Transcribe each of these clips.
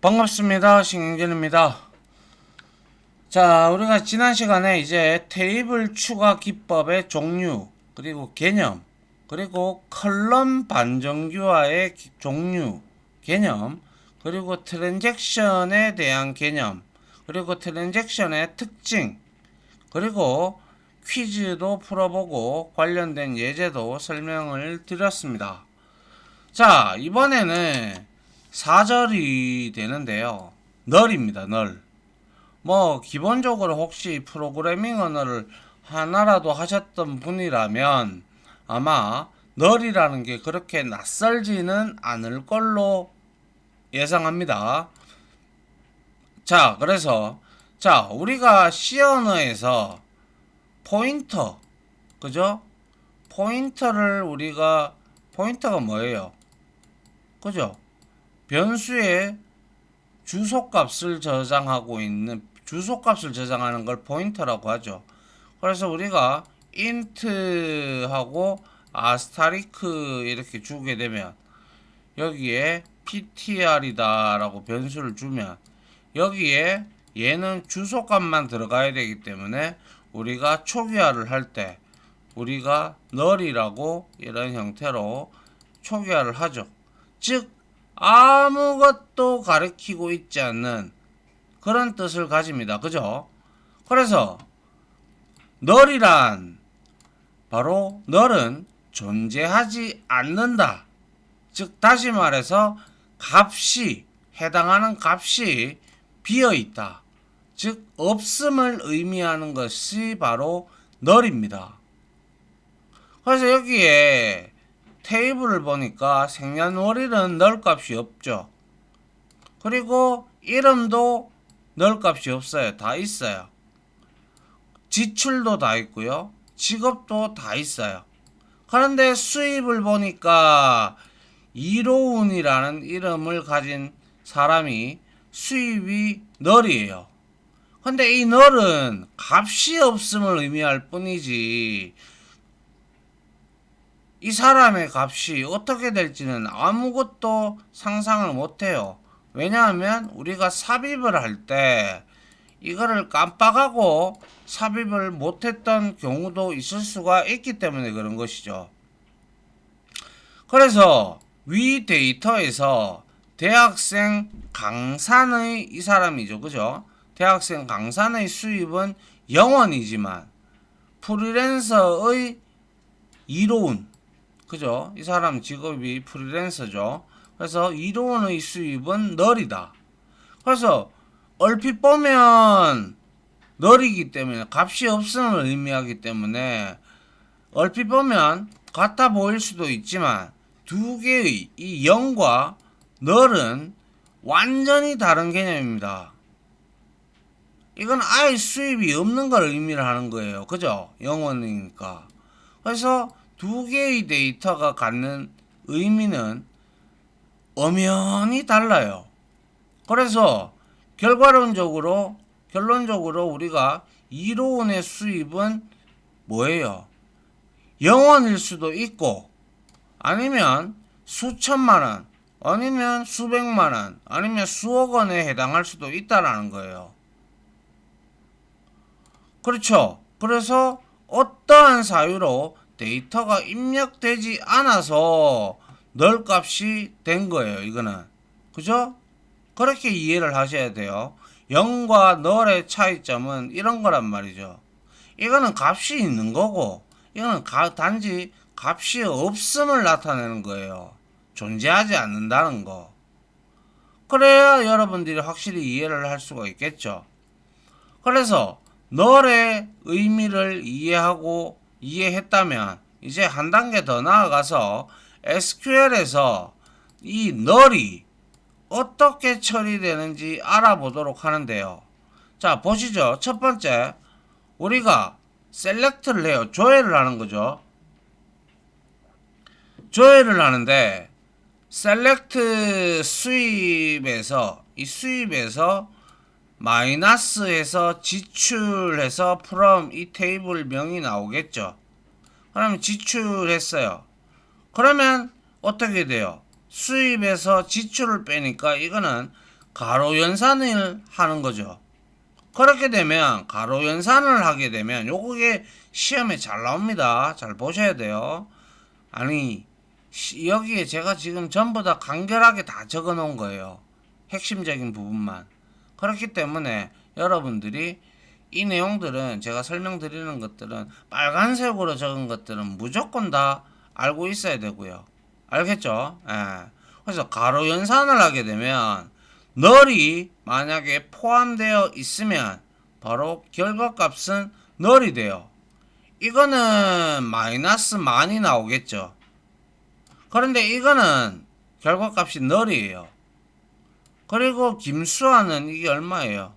반갑습니다. 신경전입니다. 자, 우리가 지난 시간에 이제 테이블 추가 기법의 종류, 그리고 개념, 그리고 컬럼 반정교화의 종류, 개념, 그리고 트랜잭션에 대한 개념, 그리고 트랜잭션의 특징, 그리고 퀴즈도 풀어보고 관련된 예제도 설명을 드렸습니다. 자, 이번에는 4절이 되는데요. 널입니다, 널. 기본적으로 혹시 프로그래밍 언어를 하나라도 하셨던 분이라면 아마 널이라는 게 그렇게 낯설지는 않을 걸로 예상합니다. 자, 그래서, 우리가 C 언어에서 포인터, 그죠? 포인터가 뭐예요? 그죠? 변수의 주소값을 저장하는 걸 포인터라고 하죠. 그래서 우리가 int하고 asterisk 이렇게 주게 되면 여기에 ptr이다 라고 변수를 주면 여기에 얘는 주소값만 들어가야 되기 때문에 우리가 초기화를 할 때 우리가 null이라고 이런 형태로 초기화를 하죠. 즉 아무것도 가리키고 있지 않는 그런 뜻을 가집니다. 그죠? 그래서 null이란 바로 null은 존재하지 않는다. 즉 다시 말해서 해당하는 값이 비어 있다. 즉 없음을 의미하는 것이 바로 null입니다. 그래서 여기에 테이블을 보니까 생년월일은 null 값이 없죠. 그리고 이름도 null 값이 없어요. 다 있어요. 지출도 다 있고요. 직업도 다 있어요. 그런데 수입을 보니까 이로운이라는 이름을 가진 사람이 수입이 null이에요. 근데 이 null은 값이 없음을 의미할 뿐이지 이 사람의 값이 어떻게 될지는 아무것도 상상을 못해요. 왜냐하면 우리가 삽입을 할 때 이거를 깜빡하고 삽입을 못했던 경우도 있을 수가 있기 때문에 그런 것이죠. 그래서 위 데이터에서 대학생 강산의 이 사람이죠. 그죠? 대학생 강산의 수입은 0원이지만 프리랜서의 이로운, 그죠? 이 사람 직업이 프리랜서죠. 그래서 이로운의 수입은 null이다. 그래서 얼핏 보면 null이기 때문에 값이 없음을 의미하기 때문에 얼핏 보면 같아 보일 수도 있지만 두 개의 이 0과 null은 완전히 다른 개념입니다. 이건 아예 수입이 없는 걸 의미를 하는 거예요. 그죠? 0원이니까. 그래서 두 개의 데이터가 갖는 의미는 엄연히 달라요. 그래서 결론적으로 우리가 이로운의 수입은 뭐예요? 0원일 수도 있고 아니면 수천만원 아니면 수백만원 아니면 수억 원에 해당할 수도 있다라는 거예요. 그렇죠. 그래서 어떠한 사유로 데이터가 입력되지 않아서 null 값이 된 거예요. 이거는. 그죠? 그렇게 이해를 하셔야 돼요. 0과 null의 차이점은 이런 거란 말이죠. 이거는 값이 있는 거고 이거는 단지 값이 없음을 나타내는 거예요. 존재하지 않는다는 거. 그래야 여러분들이 확실히 이해를 할 수가 있겠죠. 그래서 null의 의미를 이해했다면 이제 한 단계 더 나아가서 SQL에서 이 null이 어떻게 처리되는지 알아보도록 하는데요. 자, 보시죠. 첫 번째, 우리가 select를 해요. 조회를 하는 거죠. 조회를 하는데 select 수입에서 이 수입에서 마이너스에서 지출해서 from 이 테이블 명이 나오겠죠. 그러면 지출했어요. 그러면 어떻게 돼요? 수입에서 지출을 빼니까 이거는 가로 연산을 하는 거죠. 그렇게 되면 가로 연산을 하게 되면 요게 시험에 잘 나옵니다. 잘 보셔야 돼요. 아니 여기에 제가 지금 전부 다 간결하게 다 적어 놓은 거예요. 핵심적인 부분만. 그렇기 때문에 여러분들이 이 내용들은 제가 설명드리는 것들은 빨간색으로 적은 것들은 무조건 다 알고 있어야 되고요. 알겠죠? 예. 그래서 가로 연산을 하게 되면 널이 만약에 포함되어 있으면 바로 결과값은 널이 돼요. 이거는 마이너스 만이 나오겠죠. 그런데 이거는 결과값이 널이에요. 그리고 김수환은 이게 얼마예요?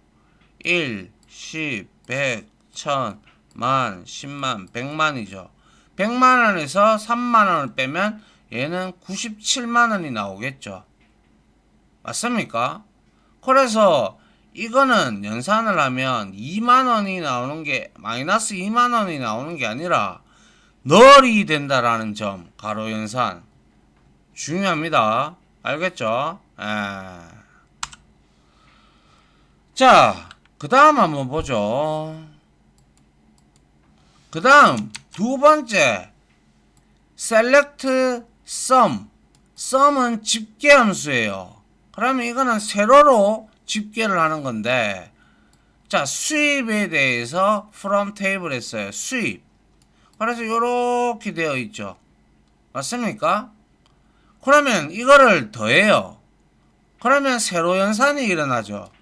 1, 10, 100, 1000, 만, 10만, 100만이죠. 100만원에서 3만원을 빼면 얘는 97만원이 나오겠죠. 맞습니까? 그래서 이거는 연산을 하면 2만원이 나오는 게 마이너스 2만원이 나오는 게 아니라 널이 된다라는 점 가로 연산 중요합니다. 알겠죠? 자, 그 다음 한번 보죠. 그 다음 두 번째 select sum. sum은 집계함수예요. 그러면 이거는 세로로 집계를 하는 건데, 자, 수입에 대해서 from table 했어요. 수입. 그래서 이렇게 되어 있죠. 맞습니까? 그러면 이거를 더해요. 그러면 세로 연산이 일어나죠.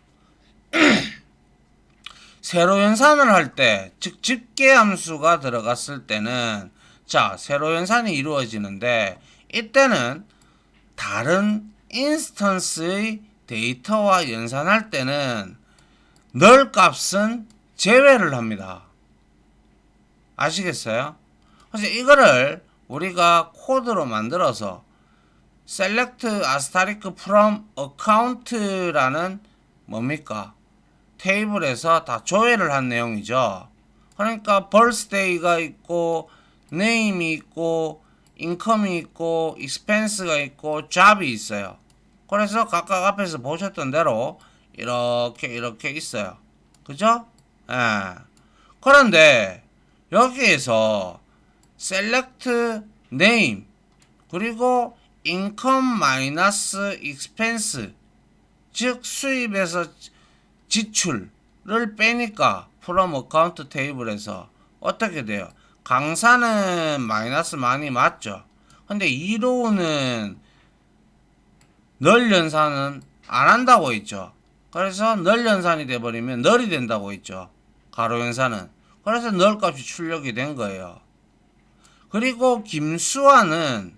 세로 연산을 할 때, 즉 집계함수가 들어갔을 때는 자, 세로 연산이 이루어지는데 이때는 다른 인스턴스의 데이터와 연산할 때는 널 값은 제외를 합니다. 아시겠어요? 그래서 이거를 우리가 코드로 만들어서 select asterisk from account라는 뭡니까? 테이블에서 다 조회를 한 내용이죠. 그러니까 birthday가 있고 name이 있고 income이 있고 expense가 있고 job이 있어요. 그래서 각각 앞에서 보셨던 대로 이렇게 있어요. 그죠? 예. 그런데 여기에서 select name 그리고 income 마이너스 expense 즉 수입에서 지출을 빼니까 from account 테이블에서 어떻게 돼요? 강사는 마이너스 많이 맞죠. 근데 이로우는 널 연산은 안 한다고 했죠. 그래서 널 연산이 돼버리면 널이 된다고 했죠. 가로 연산은. 그래서 널 값이 출력이 된 거예요. 그리고 김수환은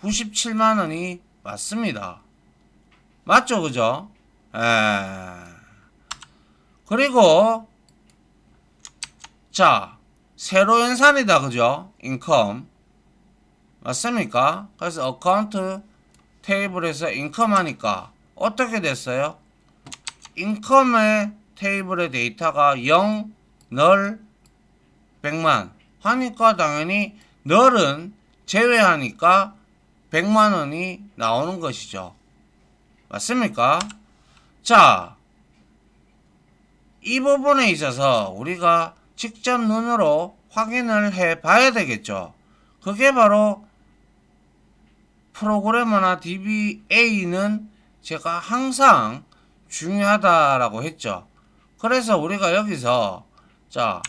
97만원이 맞습니다. 맞죠? 그죠? 그리고 자 세로 연산이다. 그죠? 인컴 맞습니까? 그래서 어카운트 테이블에서 인컴 하니까 어떻게 됐어요? 인컴의 테이블의 데이터가 0, 널, 100만 하니까 당연히 널은 제외하니까 100만원이 나오는 것이죠. 맞습니까? 자, 이 부분에 있어서 우리가 직접 눈으로 확인을 해 봐야 되겠죠. 그게 바로 프로그래머나 DBA는 제가 항상 중요하다라고 했죠. 그래서 우리가 여기서 자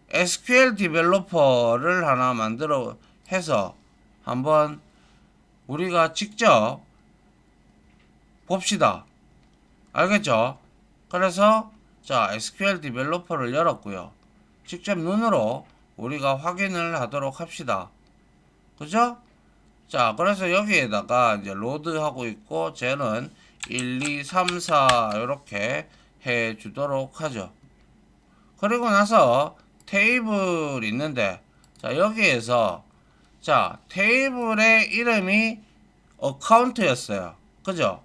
SQL 디벨로퍼를 하나 만들어 해서 한번 우리가 직접 봅시다. 알겠죠? 그래서 자 SQL 디벨로퍼를 열었고요. 직접 눈으로 우리가 확인을 하도록 합시다. 그죠? 자 그래서 여기에다가 이제 로드 하고 있고 쟤는 1, 2, 3, 4 이렇게 해 주도록 하죠. 그리고 나서 테이블 있는데 자 여기에서 자 테이블의 이름이 어카운트였어요. 그죠?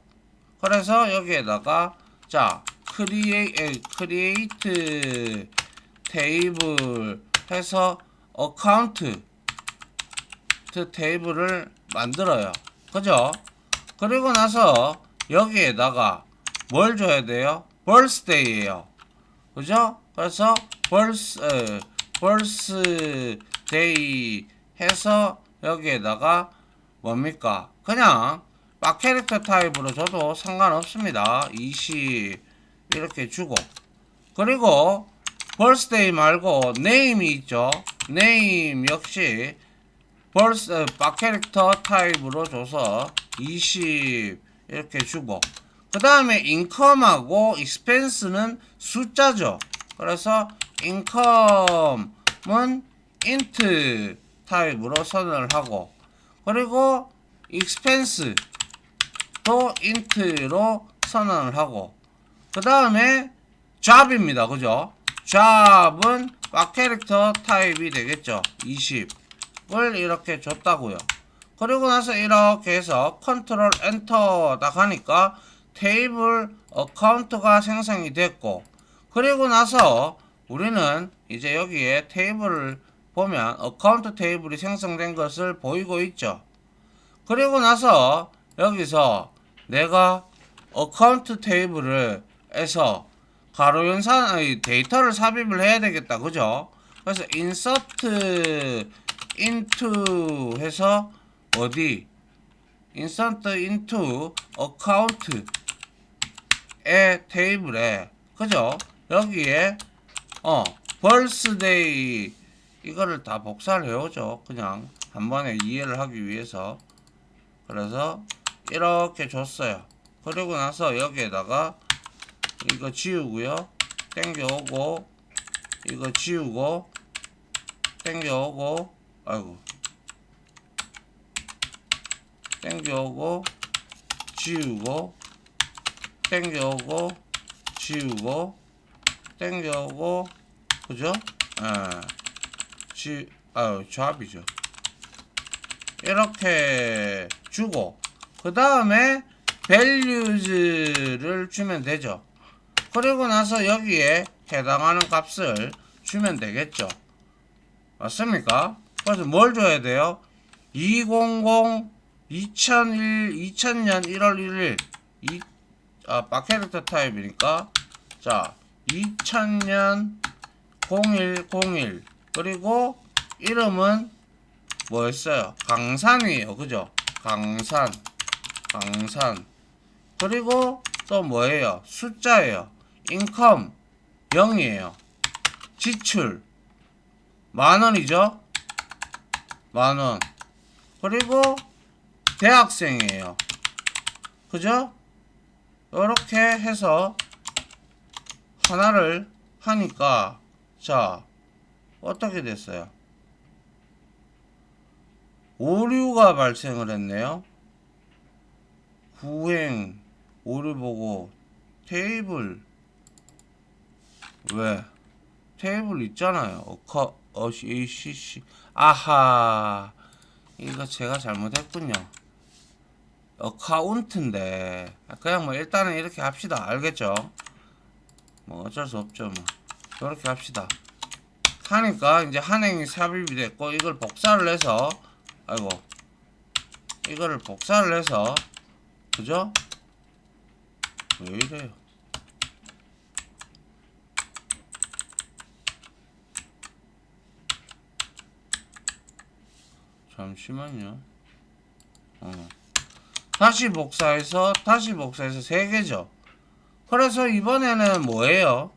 그래서 여기에다가 자 create 테이블 해서 어카운트 테이블을 만들어요. 그죠? 그리고 나서 여기에다가 뭘 줘야 돼요? birthday예요. 그죠? 그래서 birthday 해서 여기에다가 뭡니까? 그냥 막 캐릭터 타입으로 줘도 상관없습니다. 20 이렇게 주고, 그리고 birthday 말고 name이 있죠. name 역시 박 캐릭터 타입으로 줘서 20 이렇게 주고, 그 다음에 income하고 expense는 숫자죠. 그래서 income은 int 타입으로 선언을 하고, 그리고 expense도 int로 선언을 하고, 그 다음에 job입니다. 그죠? job은 박 캐릭터 타입이 되겠죠. 20을 이렇게 줬다고요. 그리고 나서 이렇게 해서 컨트롤 엔터 딱 하니까 테이블 어카운트가 생성이 됐고, 그리고 나서 우리는 이제 여기에 테이블을 보면 어카운트 테이블이 생성된 것을 보이고 있죠. 그리고 나서 여기서 내가 어카운트 테이블을 해서 가로 연산 데이터를 삽입을 해야 되겠다. 그죠? 그래서 insert into 해서 어디 insert into account의 테이블에, 그죠? 여기에 birthday 이거를 다 복사를 해오죠. 그냥 한 번에 이해를 하기 위해서. 그래서 이렇게 줬어요. 그리고 나서 여기에다가 이거 지우고요, 땡겨오고, 이거 지우고 땡겨오고, 아이고, 땡겨오고 지우고 땡겨오고 지우고 땡겨오고, 그죠? 조합이죠. 이렇게 주고, 그 다음에 values를 주면 되죠. 그리고 나서 여기에 해당하는 값을 주면 되겠죠. 맞습니까? 그래서 뭘 줘야 돼요? 2000년 1월 1일 박 캐릭터 타입이니까, 자 2000년 0101, 그리고 이름은 뭐였어요? 강산이에요. 그죠? 강산. 그리고 또 뭐예요? 숫자예요. 인컴 0이에요. 지출 만원이죠? 만원. 그리고 대학생이에요. 그죠? 이렇게 해서 하나를 하니까, 자 어떻게 됐어요? 오류가 발생을 했네요. 구행 오류 보고 테이블, 왜? 테이블 있잖아요. ACC. 아하, 이거 제가 잘못했군요. 어카운트인데 그냥 뭐 일단은 이렇게 합시다. 알겠죠? 뭐 어쩔 수 없죠. 뭐 이렇게 합시다. 하니까 이제 한행이 삽입이 됐고, 이걸 복사를 해서, 아이고, 이거를 복사를 해서, 그죠? 왜 이래요? 잠시만요. 다시 복사해서 3개죠. 그래서 이번에는 뭐예요?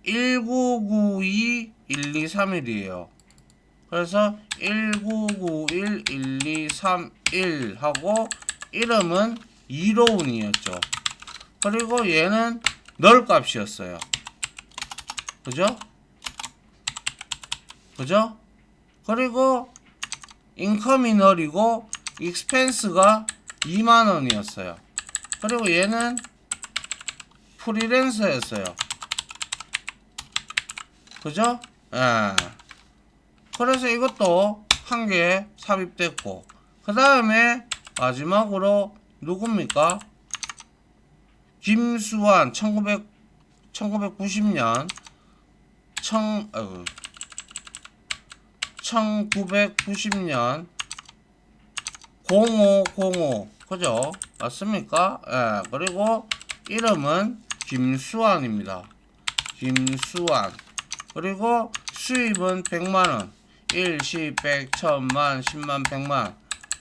1992-1231이에요. 그래서 1991-1231 하고, 이름은 이로운이었죠. 그리고 얘는 널 값이었어요. 그죠? 그리고 인컴이 널이고 익스펜스가 2만원이었어요. 그리고 얘는 프리랜서였어요. 그죠? 그래서 이것도 한 개 삽입됐고, 그 다음에 마지막으로 누굽니까? 김수환 1990년 1990년 0505, 그죠? 맞습니까? 예. 그리고 이름은 김수환입니다. 김수환. 그리고 수입은 100만원. 1, 10, 100, 1000만, 10만, 100만.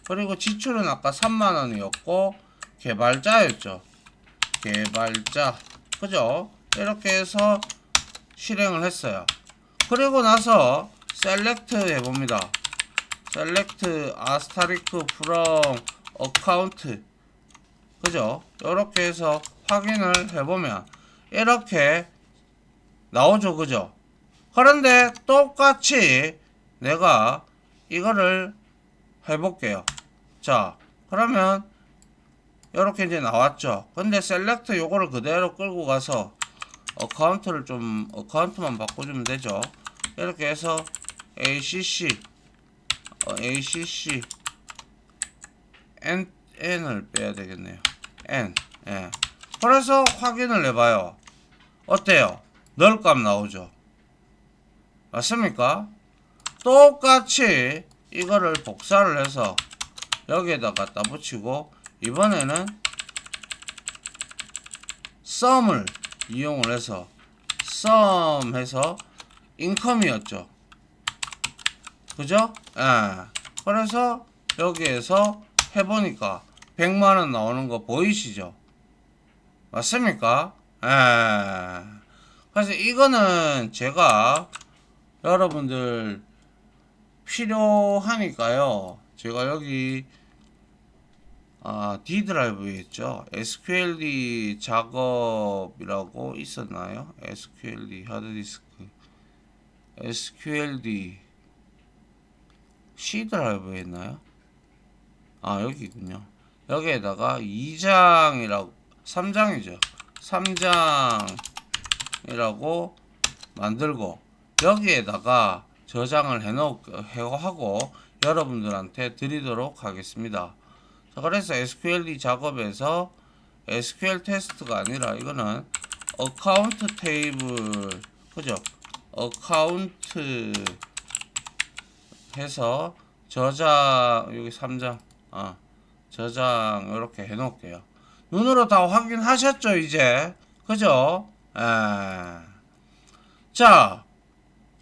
그리고 지출은 아까 3만원이었고, 개발자였죠. 개발자. 그죠? 이렇게 해서 실행을 했어요. 그리고 나서 셀렉트 해봅니다. 셀렉트 아스타리크 from account. 그죠? 이렇게 해서 확인을 해보면 이렇게 나오죠. 그죠? 그런데 똑같이 내가 이거를 해볼게요. 자, 그러면 이렇게 이제 나왔죠. 근데 셀렉트 요거를 그대로 끌고 가서 어카운트만 바꿔주면 되죠. 이렇게 해서 ACC N을 빼야 되겠네요. N. 예. 그래서 확인을 해봐요. 어때요? 널값 나오죠. 맞습니까? 똑같이 이거를 복사를 해서 여기에다 갖다 붙이고 이번에는 썸을 이용을 해서 썸 해서 인컴이었죠. 그죠? 예. 그래서 여기에서 해보니까 100만원 나오는 거 보이시죠? 맞습니까? 예. 그래서 이거는 제가 여러분들 필요하니까요. 제가 여기 D 드라이브에 있죠. SQLD 작업이라고 있었나요? SQLD 하드디스크 SQLD C 드라이브에 있나요? 여기 있군요. 여기에다가 2장이라고 3장이죠. 3장이라고 만들고 여기에다가 저장을 하고 여러분들한테 드리도록 하겠습니다. 자, 그래서 SQLD 작업에서 SQL 테스트가 아니라 이거는 어카운트 테이블, 그죠? 어카운트 해서 저장, 여기 3장, 저장 이렇게 해 놓을게요. 눈으로 다 확인하셨죠, 이제? 그죠? 자,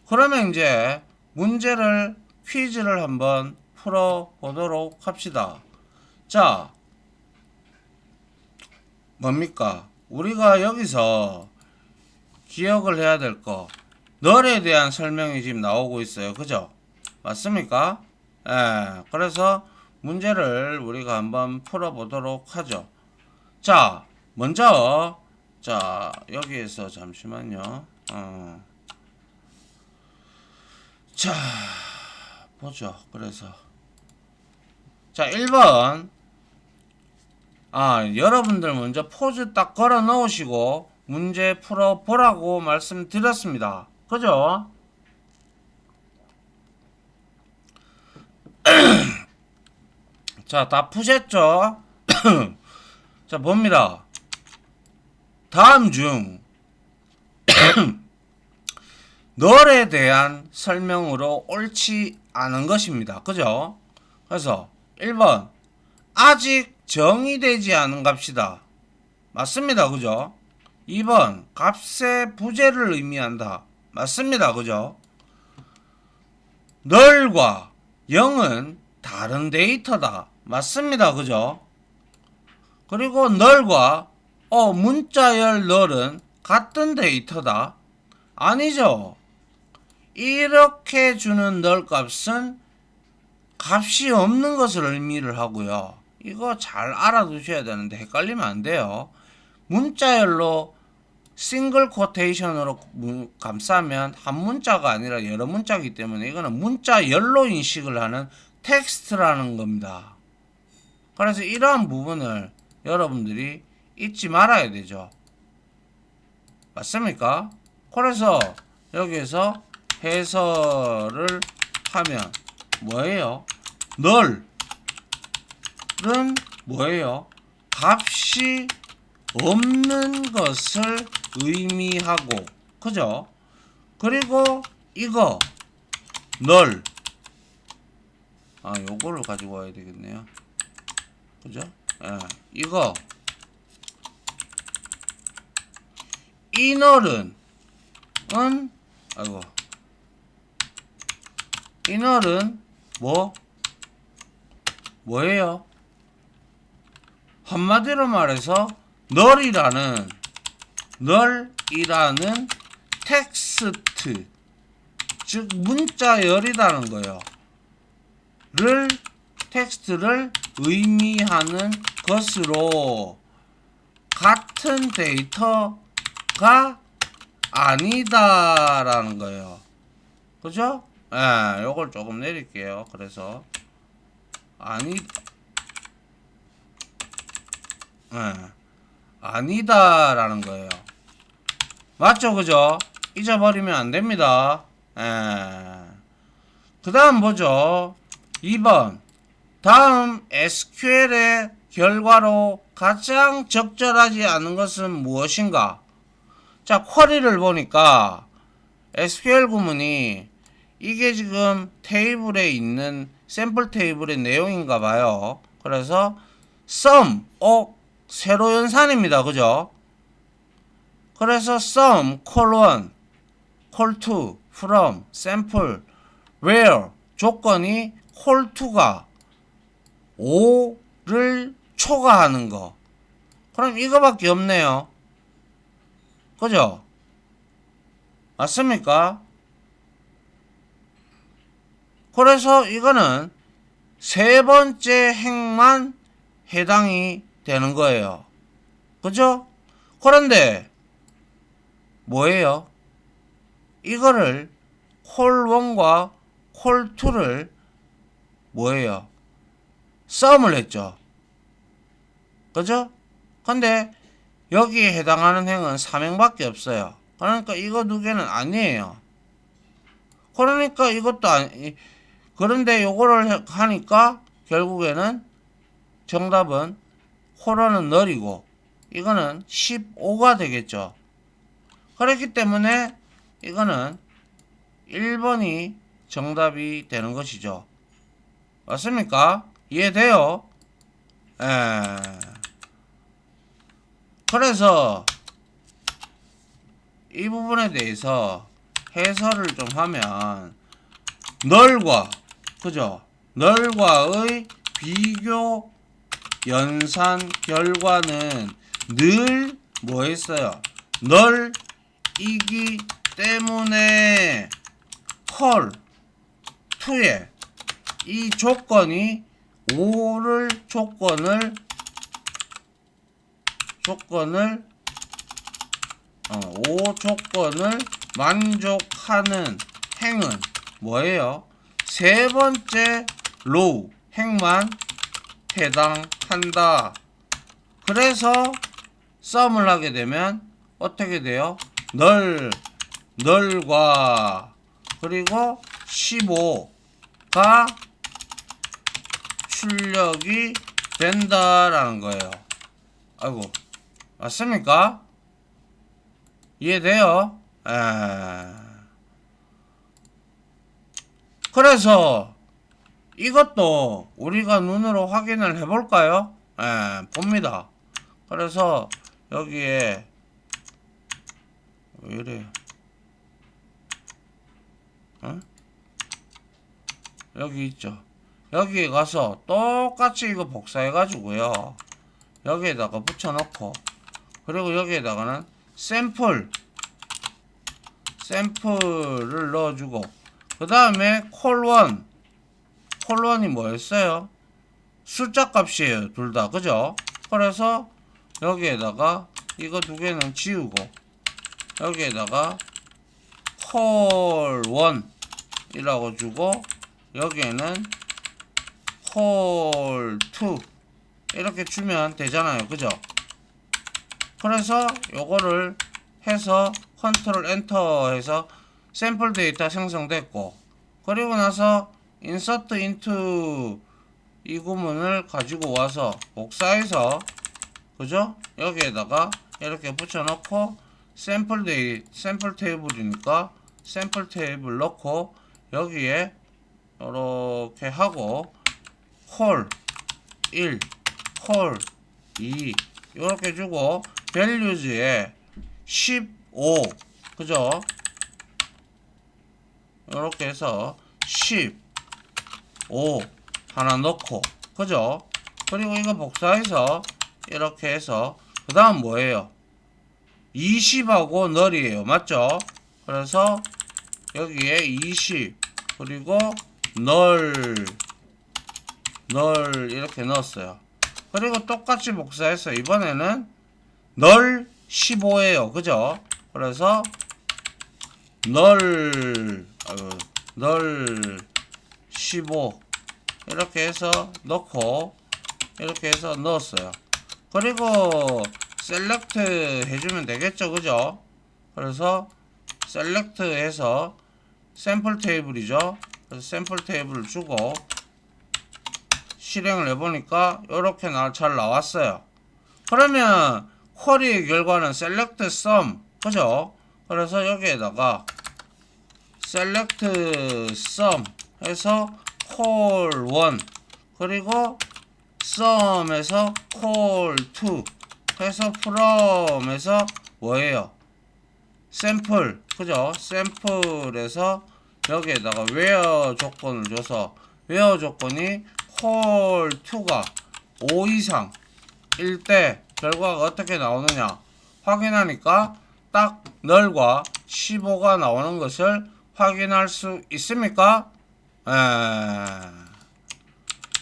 그러면 이제 퀴즈를 한번 풀어 보도록 합시다. 자, 뭡니까? 우리가 여기서 기억을 해야 될 거, 널에 대한 설명이 지금 나오고 있어요. 그죠? 맞습니까? 그래서 문제를 우리가 한번 풀어 보도록 하죠. 자, 먼저, 자, 여기에서 잠시만요. 자, 보죠. 그래서. 자, 1번. 여러분들 먼저 포즈 딱 걸어 놓으시고 문제 풀어 보라고 말씀드렸습니다. 그죠? 자, 다 푸셨죠? 자, 봅니다. 다음 중 널에 대한 설명으로 옳지 않은 것입니다. 그죠? 그래서 1번 아직 정의되지 않은 값이다. 맞습니다. 그죠? 2번 값의 부재를 의미한다. 맞습니다. 그죠? 널과 0은 다른 데이터다. 맞습니다. 그죠? 그리고 널과 문자열 널은 같은 데이터다. 아니죠. 이렇게 주는 널 값은 값이 없는 것을 의미를 하고요. 이거 잘 알아두셔야 되는데 헷갈리면 안 돼요. 문자열로 싱글 쿼테이션으로 감싸면 한 문자가 아니라 여러 문자이기 때문에 이거는 문자열로 인식을 하는 텍스트라는 겁니다. 그래서 이러한 부분을 여러분들이 잊지 말아야 되죠. 맞습니까? 그래서 여기에서 해설을 하면 뭐예요? 널은 뭐예요? 값이 없는 것을 의미하고, 그죠? 그리고 이거 널 요거를 가지고 와야 되겠네요. 그죠? 이거 이널은 아이고 이널은 뭐예요? 한마디로 말해서 널이라는 텍스트, 즉 문자열이라는 거예요. 텍스트를 의미하는 것으로 같은 데이터가 아니다라는 거예요. 그죠? 요걸 조금 내릴게요. 그래서 아니다라는 거예요. 맞죠? 그죠? 잊어버리면 안 됩니다. 그 다음 보죠. 2번. 다음 SQL의 결과로 가장 적절하지 않은 것은 무엇인가? 자, 쿼리를 보니까 SQL 구문이 이게 지금 테이블에 있는 샘플 테이블의 내용인가 봐요. 그래서 sum, 세로 연산입니다. 그죠? 그래서 sum, call1, call2, from, sample, where 조건이 call2가 5를 초과하는 거. 그럼 이거밖에 없네요. 그죠? 맞습니까? 그래서 이거는 세 번째 행만 해당이 되는 거예요. 그죠? 그런데 뭐예요? 이거를 콜1과 콜2를 뭐예요? 썸을 했죠. 그죠? 근데 여기에 해당하는 행은 3행밖에 없어요. 그러니까 이거 두 개는 아니에요. 그러니까 이것도 아니. 그런데 요거를 하니까 결국에는 정답은 콜어는 널이고 이거는 15가 되겠죠. 그렇기 때문에 이거는 1번이 정답이 되는 것이죠. 맞습니까? 이해돼요? 그래서 이 부분에 대해서 해설을 좀 하면 널과 그죠? 널과의 비교 연산 결과는 늘 뭐했어요? 널이기 때문에 컬 2에 이 조건이 5를 조건을 5 조건을 만족하는 행은 뭐예요? 세 번째 로우 행만 해당한다. 그래서 썸을 하게 되면 어떻게 돼요? 널과 그리고 15가 출력이 된다라는 거예요. 아이고, 맞습니까? 이해돼요? 그래서 이것도 우리가 눈으로 확인을 해볼까요? 봅니다. 그래서 여기에 왜 이래요? 여기 있죠. 여기에 가서 똑같이 이거 복사해 가지고요. 여기에다가 붙여놓고 그리고 여기에다가는 샘플을 넣어주고 그 다음에 콜1이 뭐였어요? 숫자 값이에요. 둘 다. 그죠? 그래서 여기에다가 이거 두 개는 지우고 여기에다가 콜1 이라고 주고 여기에는 콜2 이렇게 주면 되잖아요. 그죠? 그래서 요거를 해서 컨트롤 엔터 해서 샘플 데이터 생성됐고 그리고 나서 insert into 이 구문을 가지고 와서 복사해서 그죠? 여기에다가 이렇게 붙여놓고 샘플 테이블이니까 샘플 테이블 넣고 여기에 이렇게 하고 콜 1 콜 2 이렇게 주고 values에 15 그죠? 이렇게 해서 15 하나 넣고 그죠? 그리고 이거 복사해서 이렇게 해서 그 다음 뭐예요? 20하고 널이에요. 맞죠? 그래서 여기에 20 그리고 널 이렇게 넣었어요. 그리고 똑같이 복사해서 이번에는 널 15예요. 그죠? 그래서 널 15 이렇게 해서 넣고 이렇게 해서 넣었어요. 그리고 셀렉트 해주면 되겠죠. 그죠? 그래서 셀렉트 해서 샘플 테이블이죠. 그래서 샘플 테이블을 주고 실행을 해보니까 이렇게 잘 나왔어요. 그러면 쿼리의 결과는 select sum 그죠? 그래서 여기에다가 select sum 해서 call 1 그리고 sum에서 call 2 해서 from에서 뭐예요? 샘플 그죠? 샘플에서 여기에다가 where 조건을 줘서 where 조건이 call 2가 5 이상 일 때 결과가 어떻게 나오느냐 확인하니까 딱 널과 15가 나오는 것을 확인할 수 있습니까?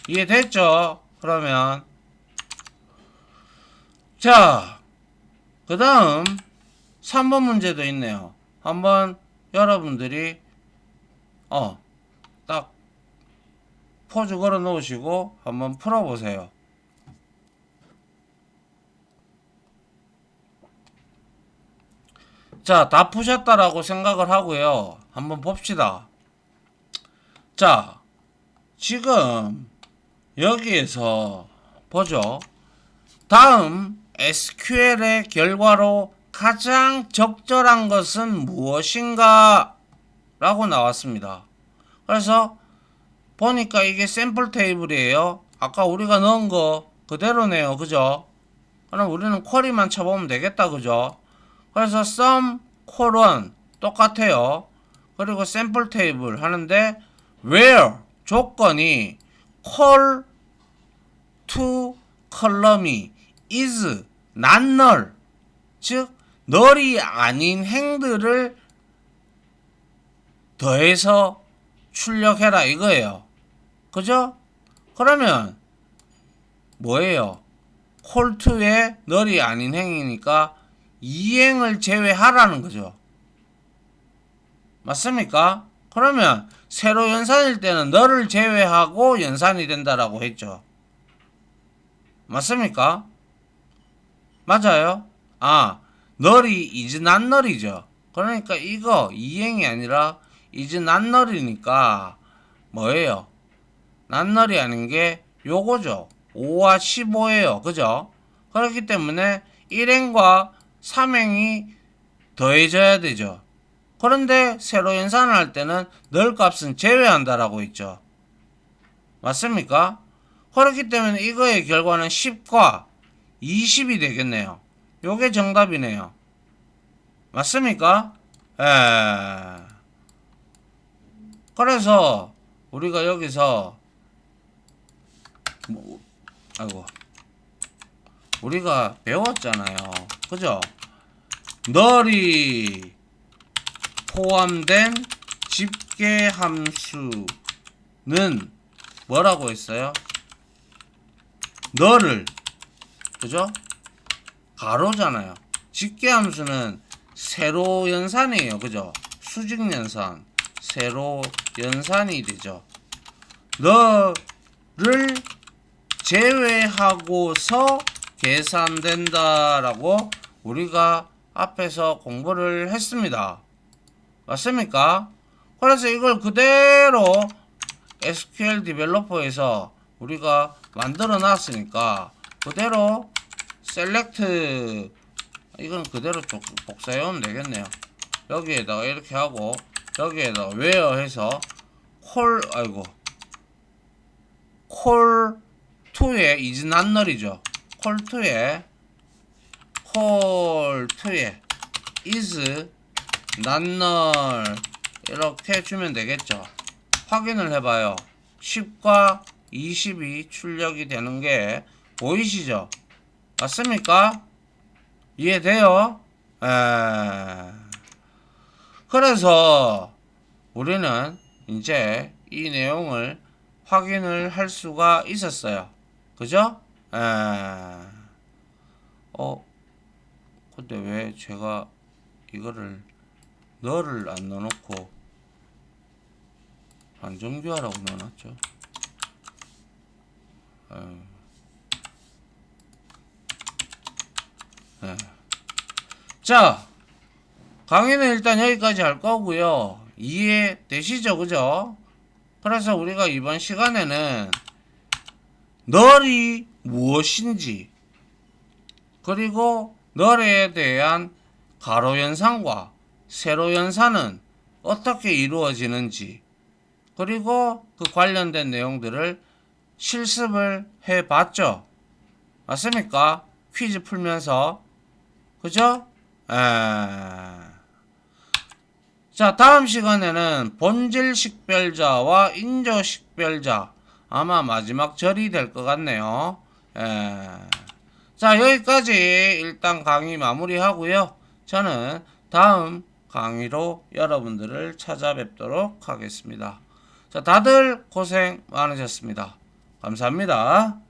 이해됐죠? 그러면 자, 그 다음 3번 문제도 있네요. 한번 여러분들이 딱 포즈 걸어 놓으시고 한번 풀어보세요. 자, 다 푸셨다라고 생각을 하고요. 한번 봅시다. 자, 지금 여기에서 보죠. 다음 SQL의 결과로 가장 적절한 것은 무엇인가? 라고 나왔습니다. 그래서 보니까 이게 샘플 테이블이에요. 아까 우리가 넣은 거 그대로네요. 그죠? 그럼 우리는 쿼리만 쳐보면 되겠다. 그죠? 그래서 sum 콜원 똑같아요. 그리고 샘플 테이블 하는데 where 조건이 call to column이 is not null 즉 null이 아닌 행들을 더해서 출력해라 이거예요. 그죠? 그러면 뭐예요? call to의 null이 아닌 행이니까 이행을 제외하라는 거죠. 맞습니까? 그러면 세로 연산일 때는 너를 제외하고 연산이 된다라고 했죠. 맞습니까? 맞아요? 널이 is not null이죠. 그러니까 이거 이행이 아니라 is not null이니까 뭐예요? not null이 아닌 게 요거죠. 5와 15예요. 그죠? 그렇기 때문에 1행과 3행이 더해져야 되죠. 그런데 세로 연산을 할 때는 널 값은 제외한다라고 했죠. 맞습니까? 그렇기 때문에 이거의 결과는 10과 20이 되겠네요. 요게 정답이네요. 맞습니까? 그래서 우리가 여기서 우리가 배웠잖아요. 그죠? 널이 포함된 집계 함수는 뭐라고 했어요? 널을 그죠? 가로잖아요. 집계 함수는 세로 연산이에요. 그죠? 수직 연산, 세로 연산이 되죠. 너를 제외하고서 계산된다라고 우리가 앞에서 공부를 했습니다. 맞습니까? 그래서 이걸 그대로 SQL 디벨로퍼에서 우리가 만들어 놨으니까 그대로 셀렉트 이건 그대로 복사해 오면 되겠네요. 여기에다가 이렇게 하고 여기에다가 where 해서 콜 2에 is not null이죠. call2에 is not null 이렇게 주면 되겠죠. 확인을 해봐요. 10과 20이 출력이 되는 게 보이시죠? 맞습니까? 이해돼요? 그래서 우리는 이제 이 내용을 확인을 할 수가 있었어요. 그죠? 근데 왜 제가 이거를 너를 안 넣어놓고 안정교하라고 넣어놨죠? 자, 강의는 일단 여기까지 할 거고요. 이해되시죠? 그죠? 그래서 우리가 이번 시간에는 널이 무엇인지, 그리고 널에 대한 가로 연산과 세로 연산은 어떻게 이루어지는지, 그리고 그 관련된 내용들을 실습을 해 봤죠. 맞습니까? 퀴즈 풀면서. 그죠? 자, 다음 시간에는 본질 식별자와 인조 식별자, 아마 마지막 절이 될 것 같네요. 자, 여기까지 일단 강의 마무리하고요. 저는 다음 강의로 여러분들을 찾아뵙도록 하겠습니다. 자, 다들 고생 많으셨습니다. 감사합니다.